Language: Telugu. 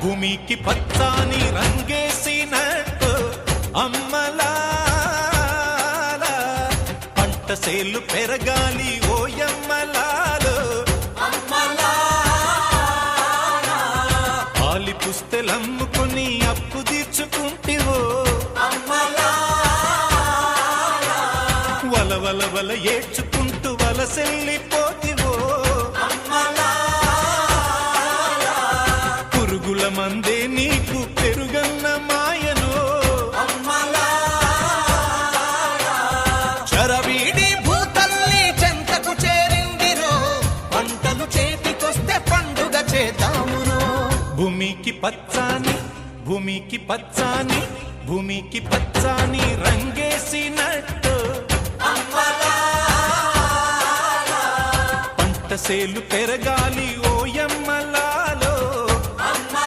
భూమికి పచ్చాని రంగేసినట్టు అమ్మలాల పంట సేలు పెరగాలి ఓయమ్మలాలు పాలి పుస్తెలమ్ముకుని అప్పు తీర్చుకుంటివో వల వల వల ఏడ్చుకుంటూ వలసెల్లిపోతివో పురుగుల మందే నీకు పెరుగన్న మాయను చరవీడి భూతల్లి చెంతకు చేరిందిరో పంటలు చేతికొస్తే పండుగ చేద్దామునో భూమికి పచ్చాని భూమికి పచ్చాని భూమికి పచ్చాని రంగేసినట్టు పంట సేలు పెరగాలి